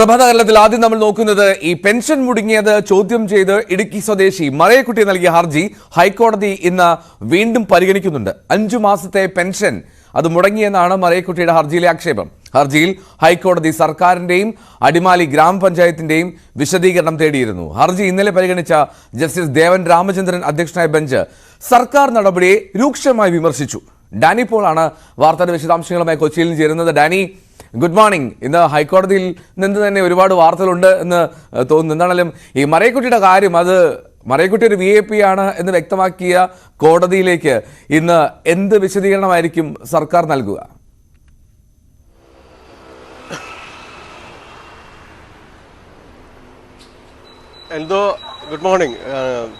പ്രഭാതകലത്തിൽ ആദ്യം നമ്മൾ നോക്കുന്നത് ഈ പെൻഷൻ മുടങ്ങിയത് ചോദ്യം ചെയ്ത് ഇടുക്കി സ്വദേശി മറയക്കുട്ടി നൽകിയ ഹർജി ഹൈക്കോടതി ഇന്ന് വീണ്ടും പരിഗണിക്കുന്നുണ്ട്. 5 മാസത്തെ പെൻഷൻ അത് മുടങ്ങിയെന്നാണ് മറയക്കുട്ടിയുടെ ഹർജിയിലെ ആക്ഷേപം. ഹർജിയിൽ ഹൈക്കോടതി സർക്കാരിന്റെയും അടിമാലി ഗ്രാമപഞ്ചായത്തിന്റെയും വിശദീകരണം തേടിയിരുന്നു. ഹർജി ഇന്നലെ പരിഗണിച്ച ജസ്റ്റിസ് ദേവൻ രാമചന്ദ്രൻ അധ്യക്ഷനായ ബെഞ്ച് സർക്കാർ നടപടിയെ രൂക്ഷമായി വിമർശിച്ചു. ഡാനി പോളാണ് വാർത്തയുടെ വിശദാംശങ്ങളുമായി കൊച്ചിയിൽ നിന്ന് ചേരുന്നത്. Dani, good morning. ഇന്ന് ഹൈക്കോടതിയിൽ നിന്ന് തന്നെ ഒരുപാട് വാർത്തകളുണ്ട് എന്ന് തോന്നുന്നു. എന്താണെങ്കിലും ഈ മറയക്കുട്ടിയുടെ കാര്യം, അത് മറയക്കുട്ടി ഒരു VIP ആണ് എന്ന് വ്യക്തമാക്കിയ കോടതിയിലേക്ക് ഇന്ന് എന്ത് വിശദീകരണമായിരിക്കും സർക്കാർ നൽകുക? എന്തോ ഗുഡ് മോർണിംഗ്.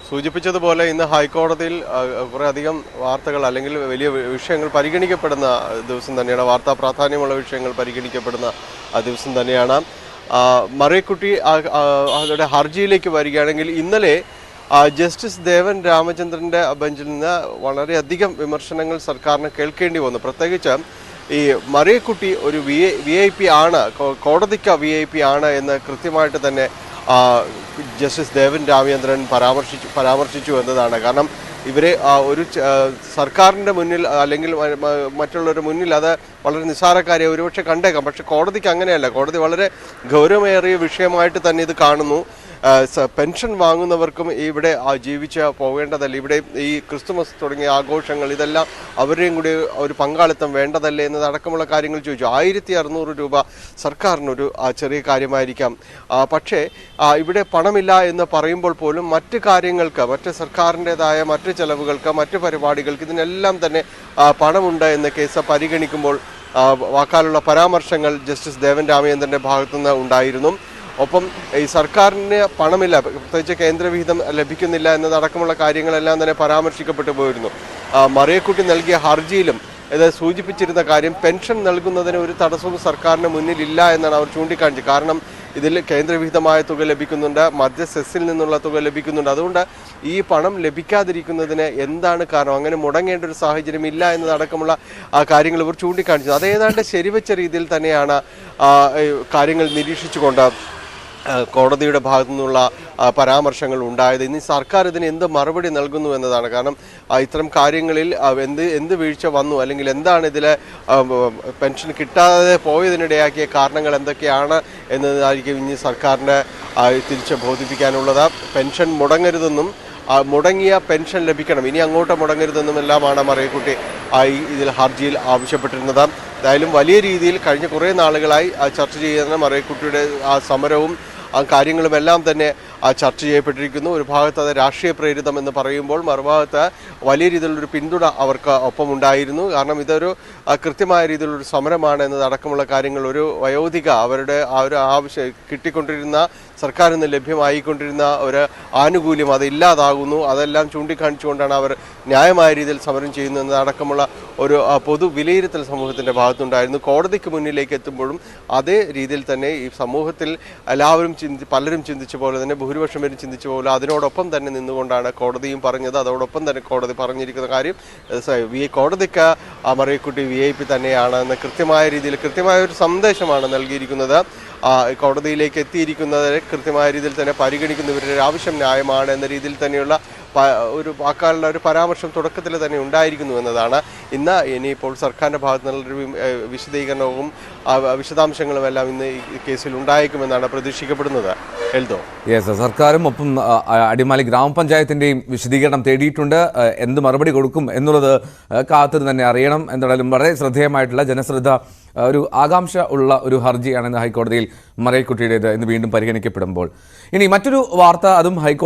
സൂചിപ്പിച്ചതുപോലെ ഇന്ന് ഹൈക്കോടതിയിൽ കുറേ അധികം വാർത്തകൾ അല്ലെങ്കിൽ വലിയ വിഷയങ്ങൾ പരിഗണിക്കപ്പെടുന്ന ദിവസം തന്നെയാണ്. വാർത്താ പ്രാധാന്യമുള്ള വിഷയങ്ങൾ പരിഗണിക്കപ്പെടുന്ന ദിവസം തന്നെയാണ്. മറയക്കുട്ടി അവരുടെ ഹർജിയിലേക്ക് വരികയാണെങ്കിൽ ഇന്നലെ ജസ്റ്റിസ് ദേവൻ രാമചന്ദ്രൻ്റെ ബെഞ്ചിൽ നിന്ന് വളരെയധികം വിമർശനങ്ങൾ സർക്കാരിന് കേൾക്കേണ്ടി വന്നു. പ്രത്യേകിച്ച് ഈ മറയക്കുട്ടി ഒരു VIP ആണ്, കോടതിക്ക് VIP ആണ് എന്ന് കൃത്യമായിട്ട് തന്നെ ജസ്റ്റിസ് ദേവൻ രാമചന്ദ്രൻ പരാമർശിച്ചു എന്നതാണ്. കാരണം ഇവരെ ഒരു സർക്കാരിൻ്റെ മുന്നിൽ അല്ലെങ്കിൽ മറ്റുള്ളവരുടെ മുന്നിൽ അത് വളരെ നിസ്സാരക്കാരെ ഒരുപക്ഷെ കണ്ടേക്കാം. പക്ഷെ കോടതിക്ക് അങ്ങനെയല്ല. കോടതി വളരെ ഗൗരവമേറിയ വിഷയമായിട്ട് തന്നെ ഇത് കാണുന്നു. പെൻഷൻ വാങ്ങുന്നവർക്കും ഇവിടെ ജീവിച്ച് പോകേണ്ടതല്ല, ഇവിടെ ഈ ക്രിസ്തുമസ് തുടങ്ങിയ ആഘോഷങ്ങൾ ഇതെല്ലാം അവരുടെയും കൂടി ഒരു പങ്കാളിത്തം വേണ്ടതല്ലേ എന്നതടക്കമുള്ള കാര്യങ്ങൾ ചോദിച്ചു. 1600 രൂപ സർക്കാരിനൊരു ചെറിയ കാര്യമായിരിക്കാം. പക്ഷേ ഇവിടെ പണമില്ല എന്ന് പറയുമ്പോൾ പോലും മറ്റ് കാര്യങ്ങൾക്ക്, മറ്റ് സർക്കാരിൻ്റെതായ മറ്റ് ചെലവുകൾക്ക്, മറ്റ് പരിപാടികൾക്ക് ഇതിനെല്ലാം തന്നെ പണമുണ്ട് എന്ന കേസ് പരിഗണിക്കുമ്പോൾ വാക്കാലുള്ള പരാമർശങ്ങൾ ജസ്റ്റിസ് ദേവൻ രാമചന്ദ്രൻ്റെ ഭാഗത്തുനിന്ന് ഉണ്ടായിരുന്നു. ഒപ്പം ഈ സർക്കാരിന് പണമില്ല, പ്രത്യേകിച്ച് കേന്ദ്രവിഹിതം ലഭിക്കുന്നില്ല എന്നതടക്കമുള്ള കാര്യങ്ങളെല്ലാം തന്നെ പരാമർശിക്കപ്പെട്ടു പോയിരുന്നു. മറയക്കുട്ടി നൽകിയ ഹർജിയിലും ഇത് സൂചിപ്പിച്ചിരുന്ന കാര്യം പെൻഷൻ നൽകുന്നതിന് ഒരു തടസ്സവും സർക്കാരിന് മുന്നിലില്ല എന്നാണ് അവർ ചൂണ്ടിക്കാണിച്ചത്. കാരണം ഇതിൽ കേന്ദ്രവിഹിതമായ തുക ലഭിക്കുന്നുണ്ട്, മധ്യ സെസ്സിൽ നിന്നുള്ള തുക ലഭിക്കുന്നുണ്ട്. അതുകൊണ്ട് ഈ പണം ലഭിക്കാതിരിക്കുന്നതിന് എന്താണ് കാരണം, അങ്ങനെ മുടങ്ങേണ്ട ഒരു സാഹചര്യം ഇല്ല എന്നതടക്കമുള്ള കാര്യങ്ങൾ ഇവർ ചൂണ്ടിക്കാണിച്ചത്. അത് ഏതാണ്ട് ശരിവെച്ച രീതിയിൽ തന്നെയാണ് കാര്യങ്ങൾ നിരീക്ഷിച്ചുകൊണ്ട് കോടതിയുടെ ഭാഗത്തു നിന്നുള്ള പരാമർശങ്ങൾ ഉണ്ടായത്. ഇനി സർക്കാർ ഇതിന് എന്ത് മറുപടി നൽകുന്നു എന്നതാണ്. കാരണം ഇത്തരം കാര്യങ്ങളിൽ എന്ത് വീഴ്ച വന്നു, അല്ലെങ്കിൽ എന്താണ് ഇതിൽ പെൻഷൻ കിട്ടാതെ പോയതിനിടയാക്കിയ കാരണങ്ങൾ എന്തൊക്കെയാണ് എന്നതായിരിക്കും ഇനി സർക്കാരിൻ്റെ തിരിച്ച് ബോധിപ്പിക്കാനുള്ളത്. പെൻഷൻ മുടങ്ങരുതെന്നും മുടങ്ങിയ പെൻഷൻ ലഭിക്കണം, ഇനി അങ്ങോട്ട് മുടങ്ങരുതെന്നും എല്ലാമാണ് മറയക്കുട്ടി ഇതിൽ ഹർജിയിൽ ആവശ്യപ്പെട്ടിരുന്നത്. എന്തായാലും വലിയ രീതിയിൽ കഴിഞ്ഞ കുറേ നാളുകളായി ചർച്ച ചെയ്യുന്ന മറയക്കുട്ടിയുടെ സമരവും കാര്യങ്ങളുമെല്ലാം തന്നെ ചർച്ച ചെയ്യപ്പെട്ടിരിക്കുന്നു. ഒരു ഭാഗത്ത് അത് രാഷ്ട്രീയ പ്രേരിതം എന്ന് പറയുമ്പോൾ മറുഭാഗത്ത് വലിയ രീതിയിലുള്ളൊരു പിന്തുണ അവർക്ക് ഒപ്പമുണ്ടായിരുന്നു. കാരണം ഇതൊരു കൃത്യമായ രീതിയിലുള്ളൊരു സമരമാണ് എന്നതടക്കമുള്ള കാര്യങ്ങൾ, ഒരു വയോധിക അവരുടെ ഒരു ആവശ്യം കിട്ടിക്കൊണ്ടിരുന്ന സർക്കാരിൽ നിന്ന് ലഭ്യമായിക്കൊണ്ടിരുന്ന ഒരു ആനുകൂല്യം അത് ഇല്ലാതാകുന്നു. അതെല്ലാം ചൂണ്ടിക്കാണിച്ചുകൊണ്ടാണ് അവർ ന്യായമായ രീതിയിൽ സമരം ചെയ്യുന്നു എന്നതടക്കമുള്ള ഒരു പൊതു വിലയിരുത്തൽ സമൂഹത്തിൻ്റെ ഭാഗത്തുണ്ടായിരുന്നു. കോടതിക്ക് മുന്നിലേക്ക് എത്തുമ്പോഴും അതേ രീതിയിൽ തന്നെ ഈ സമൂഹത്തിൽ എല്ലാവരും പലരും ചിന്തിച്ച പോലെ തന്നെ, ഭൂരിപക്ഷം പേരും ചിന്തിച്ച പോലെ അതിനോടൊപ്പം തന്നെ നിന്നുകൊണ്ടാണ് കോടതിയും പറഞ്ഞത്. അതോടൊപ്പം തന്നെ കോടതി പറഞ്ഞിരിക്കുന്ന കാര്യം കോടതിക്ക് മറയക്കുട്ടി VIP തന്നെയാണ് എന്ന കൃത്യമായ രീതിയിൽ കൃത്യമായ ഒരു സന്ദേശമാണ് നൽകിയിരിക്കുന്നത്. കോടതിയിലേക്ക് എത്തിയിരിക്കുന്നതിനെ കൃത്യമായ രീതിയിൽ തന്നെ പരിഗണിക്കുന്നവരുടെ ആവശ്യം ന്യായമാണ് എന്ന രീതിയിൽ തന്നെയുള്ള ഒരു വാക്കാലുള്ള ഒരു പരാമർശം തുടക്കത്തിൽ തന്നെ ഉണ്ടായിരിക്കുന്നു എന്നതാണ്. ഇനിയിപ്പോൾ സർക്കാരിൻ്റെ ഭാഗത്തു നിന്നുള്ളൊരു വിശദീകരണവും വിശദാംശങ്ങളും എല്ലാം ഇന്ന് ഈ കേസിൽ ഉണ്ടായേക്കുമെന്നാണ് പ്രതീക്ഷിക്കപ്പെടുന്നത്. എൽദോ, യെസ്, സർക്കാരും ഒപ്പം അടിമാലി ഗ്രാമപഞ്ചായത്തിൻ്റെയും വിശദീകരണം തേടിയിട്ടുണ്ട്. എന്ത് മറുപടി കൊടുക്കും എന്നുള്ളത് കാത്തിരുന്ന് തന്നെ അറിയണം. എന്തായാലും വളരെ ശ്രദ്ധേയമായിട്ടുള്ള ജനശ്രദ്ധ, ഒരു ആകാംക്ഷ ഉള്ള ഒരു ഹർജിയാണ് ഇന്ന് ഹൈക്കോടതിയിൽ മറയക്കുട്ടിയുടേത് ഇന്ന് വീണ്ടും പരിഗണിക്കപ്പെടുമ്പോൾ. ഇനി മറ്റൊരു വാർത്ത, അതും ഹൈക്കോടതി